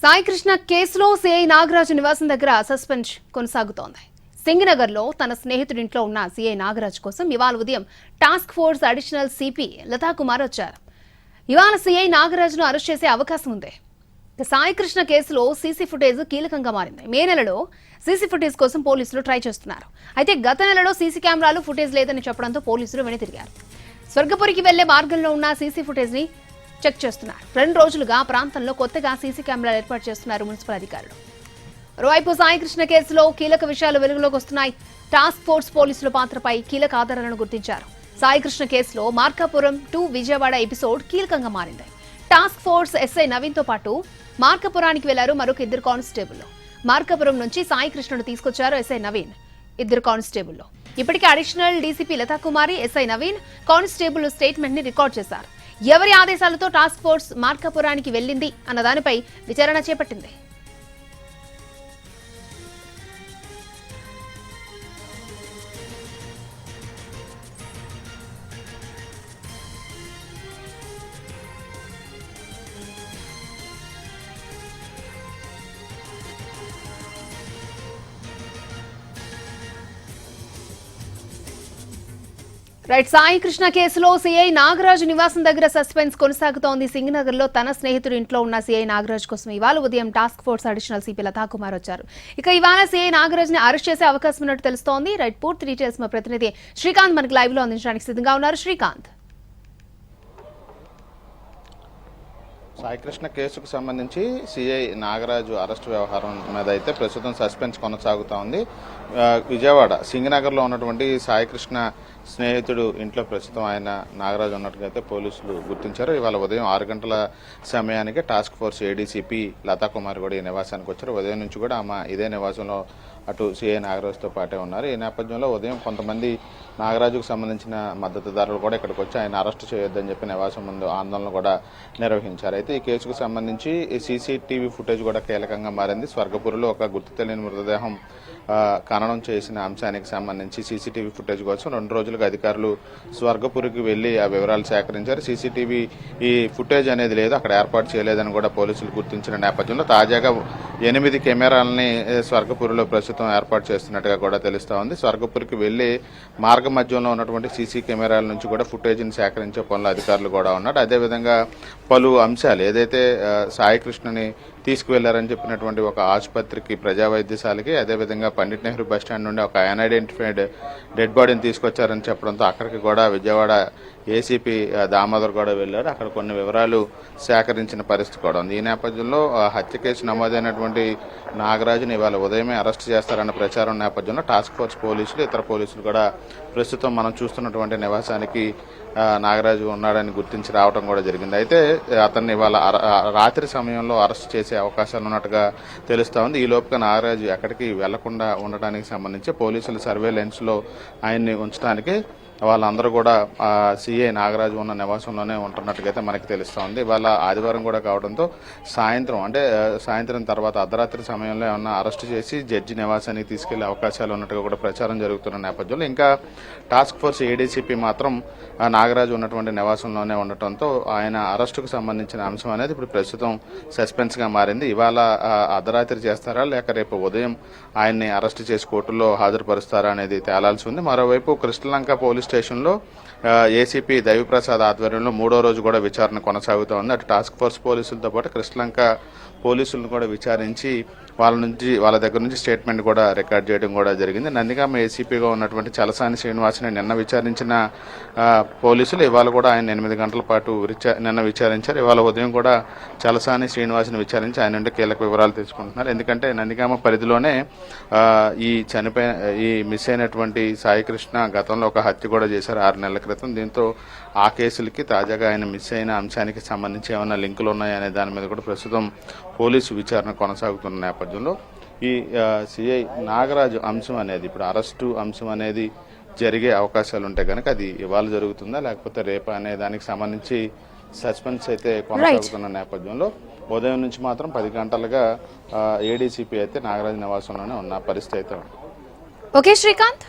సాయికృష్ణ కేసులో సిఐ నాగరాజు నివాసం దగ్గర సస్పెన్స్ కొనసాగుతోంది. సింగనగర్లో తన స్నేహితుడింట్లో ఉన్న సిఐ నాగరాజు కోసం ఇవాళ ఉదయం task force additional CP Lathakumar వచ్చారు. ఇవాళ సిఐ నాగరాజును అరెస్ట్ చేసే అవకాశం ఉంది. సాయికృష్ణ కేసులో సీసీ ఫుటేజ్ కీలకంగా మారింది. మే నెలలో సీసీ ఫుటేజ్ కోసం పోలీసులు ట్రై చేస్తున్నారు. అయితే గత నెలలో సీసీ కెమెరాలు ఫుటేజ్ లేదని చెప్పడంతో పోలీసులు వెనుతిరిగారు. స్వర్గపురికి వెళ్లే మార్గంలో ఉన్న సీసీ ఫుటేజ్ ని చెక్ చేస్తున్నారు. 2 రోజులుగా ప్రాంతంలో కొత్తగా సీసీ కెమెరాలు ఏర్పాటు చేస్తున్నారు మున్సిపల్ అధికారులు. మరోవైపు సాయికృష్ణ కేసులో కీలక విషయాలు వెలుగులోకి వస్తున్నాయి. టాస్క్ ఫోర్స్ పోలీసుల పాత్రపై కీలక ఆధారాలను గుర్తించారు. సాయికృష్ణ కేసులో మార్కాపురం టు విజయవాడ ఎపిసోడ్ కీలకంగా మారింది. టాస్క్ ఫోర్స్ ఎస్ఐ నవీన్ తో పాటు మార్కాపురానికి వెళ్లారు మరొక 2 కానిస్టేబుల్. మార్కాపురం నుంచి సాయికృష్ణను తీసుకొచ్చారు ఎస్ఐ నవీన్. 2 కానిస్టేబుల్ ఇప్పటికే additional DCP Lathakumari, SI Naveen constable statement ని రికార్డ్ చేశారు. ఎవరి ఆదేశాలతో టాస్క్ ఫోర్స్ మార్కాపురానికి వెళ్లింది అన్న దానిపై విచారణ చేపట్టింది. సాయికృష్ణ కేసులో సిఐ నాగరాజు నివాసం దగ్గర సస్పెన్స్ కొనసాగుతోంది. సింగనగర్లో తన స్నేహితుడి ఇంట్లో ఉన్న సిఐ నాగరాజు కోసం ఇవాళ ఉదయం task force additional CP Lathakumar వచ్చారు. ఇక ఇవాళ సిఐ నాగరాజుని అరెస్ట్ చేసే అవకాశం ఉన్నట్టు తెలుస్తోంది. పూర్తి డీటెయిల్స్ మా ప్రతినిధి శ్రీకాంత్ మనకి లైవ్ లో అందించడానికి సిద్ధంగా ఉన్నారు. శ్రీకాంత్, సాయికృష్ణ కేసుకు సంబంధించి సిఐ నాగరాజు అరెస్టు వ్యవహారం మీద అయితే ప్రస్తుతం సస్పెన్స్ కొనసాగుతా ఉంది. విజయవాడ సింగనగర్లో ఉన్నటువంటి సాయికృష్ణ స్నేహితుడు ఇంట్లో ప్రస్తుతం ఆయన నాగరాజు ఉన్నట్టుగా అయితే పోలీసులు గుర్తించారు. ఇవాళ ఉదయం 6 గంటల సమయానికి టాస్క్ ఫోర్స్ ఏడీసీపీ లతాకుమార్ కూడా ఈ నివాసానికి వచ్చారు. ఉదయం నుంచి కూడా ఆమె ఇదే నివాసంలో అటు సిఐ నాగరాజుతో పాటే ఉన్నారు. ఈ నేపథ్యంలో ఉదయం కొంతమంది నాగరాజుకు సంబంధించిన మద్దతుదారులు కూడా ఇక్కడికి వచ్చి ఆయన అరెస్టు చేయొద్దని చెప్పి నివాసం ముందు ఆందోళన కూడా నిర్వహించారు. అయితే ఈ కేసుకు సంబంధించి సీసీటీవీ ఫుటేజ్ కూడా కీలకంగా మారింది. స్వర్గపురిలో ఒక గుర్తు తెలియని మృతదేహం ఖననం చేసిన అంశానికి సంబంధించి సీసీటీవీ ఫుటేజ్ కోసం 2 రోజులుగా అధికారులు స్వర్గపురికి వెళ్లి ఆ వివరాలు సేకరించారు. సీసీటీవీ ఈ ఫుటేజ్ అనేది లేదు, అక్కడ ఏర్పాటు చేయలేదని కూడా పోలీసులు గుర్తించిన నేపథ్యంలో తాజాగా 8 కెమెరాలని స్వర్గపురిలో ప్రస్తుతం ఏర్పాటు చేస్తున్నట్టుగా కూడా తెలుస్తా ఉంది. స్వర్గపురికి వెళ్లి మార్గ మధ్యంలో ఉన్నటువంటి సీసీ కెమెరాల నుంచి కూడా ఫుటేజ్ని సేకరించే పనులు అధికారులు కూడా ఉన్నారు. అదేవిధంగా పలు అంశాలు ఏదైతే సాయికృష్ణని తీసుకువెళ్లారని చెప్పినటువంటి ఒక ఆసుపత్రికి, ప్రజా వైద్యశాలకి, అదేవిధంగా పండిట్ నెహ్రూ బస్టాండ్ నుండి ఒక అన్ఐడెంటిఫైడ్ డెడ్ బాడీని తీసుకొచ్చారని చెప్పడంతో అక్కడికి కూడా విజయవాడ ఏసీపీ దామోదర్ కూడా వెళ్లారు. అక్కడ కొన్ని వివరాలు సేకరించిన పరిస్థితి కూడా ఉంది. ఈ నేపథ్యంలో హత్య కేసు నమోదైనటువంటి నాగరాజుని ఇవాళ ఉదయమే అరెస్ట్ చేస్తారన్న ప్రచారం నేపథ్యంలో టాస్క్ ఫోర్స్ పోలీసులు, ఇతర పోలీసులు కూడా ప్రస్తుతం మనం చూస్తున్నటువంటి నివాసానికి నాగరాజు ఉన్నాడని గుర్తించి రావడం కూడా జరిగింది. అయితే అతన్ని ఇవాళ రాత్రి సమయంలో అరెస్ట్ చేసే అవకాశాలు ఉన్నట్టుగా తెలుస్తా ఉంది. ఈ లోపుగా నాగరాజు ఎక్కడికి వెళ్లకుండా ఉండడానికి సంబంధించి పోలీసులు సర్వేలెన్స్ లో ఆయన్ని ఉంచడానికి వాళ్ళందరూ కూడా సిఐ నాగరాజు ఉన్న నివాసంలోనే ఉంటున్నట్టుగా అయితే మనకి తెలుస్తూ ఉంది. ఇవాళ ఆదివారం కూడా కావడంతో సాయంత్రం తర్వాత అర్ధరాత్రి సమయంలో ఏమన్నా అరెస్టు చేసి జడ్జి నివాసానికి తీసుకెళ్లే అవకాశాలు ఉన్నట్టుగా కూడా ప్రచారం జరుగుతున్న నేపథ్యంలో ఇంకా టాస్క్ ఫోర్స్ ఏడీసీపీ మాత్రం నాగరాజు ఉన్నటువంటి నివాసంలోనే ఉండటంతో ఆయన అరెస్టుకు సంబంధించిన అంశం అనేది ఇప్పుడు ప్రస్తుతం సస్పెన్స్ గా మారింది. ఇవాళ అర్ధరాత్రి చేస్తారా లేక రేపు ఉదయం ఆయన్ని అరెస్టు చేసి కోర్టులో హాజరుపరుస్తారా అనేది తేలాల్సి ఉంది. మరోవైపు కృష్ణలంక పోలీస్ స్టేషన్లో ఏసీపీ దైవప్రసాద్ ఆధ్వర్యంలో 3వ రోజు కూడా విచారణ కొనసాగుతూ ఉంది. అటు టాస్క్ ఫోర్స్ పోలీసులతో పాటు కృష్ణలంక పోలీసులను కూడా విచారించి వాళ్ళ దగ్గర నుంచి స్టేట్మెంట్ కూడా రికార్డ్ చేయడం కూడా జరిగింది. నందిగామ ఏసీపీగా ఉన్నటువంటి చలసాని శ్రీనివాసుని నిన్న విచారించిన పోలీసులు ఇవాళ కూడా ఆయన 8 గంటల పాటు నిన్న విచారించారు. ఇవాళ ఉదయం కూడా చలసాని శ్రీనివాసుని విచారించి ఆయన నుండి కీలక వివరాలు తీసుకుంటున్నారు. ఎందుకంటే నందిగామ పరిధిలోనే ఈ మిస్ అయినటువంటి సాయికృష్ణ గతంలో ఒక హత్య కూడా చేశారు 6 నెలల క్రితం. దీంతో ఆ కేసులకి తాజాగా ఆయన మిస్ అయిన అంశానికి సంబంధించి ఏమైనా లింకులు ఉన్నాయనే దాని మీద కూడా ప్రస్తుతం పోలీసు విచారణ కొనసాగుతున్న నేపథ్యంలో ఈ సిఐ నాగరాజు అంశం అనేది ఇప్పుడు అరెస్టు అంశం అనేది జరిగే అవకాశాలు ఉంటాయి కనుక అది ఇవాళ జరుగుతుందా లేకపోతే రేపా అనే దానికి సంబంధించి సస్పెన్స్ అయితే కొనసాగుతున్న నేపథ్యంలో ఉదయం నుంచి మాత్రం 10 గంటలుగా ఏడీసీపీ అయితే నాగరాజు నివాసంలోనే ఉన్న పరిస్థితి అయితే ఉంది. ఓకే శ్రీకాంత్.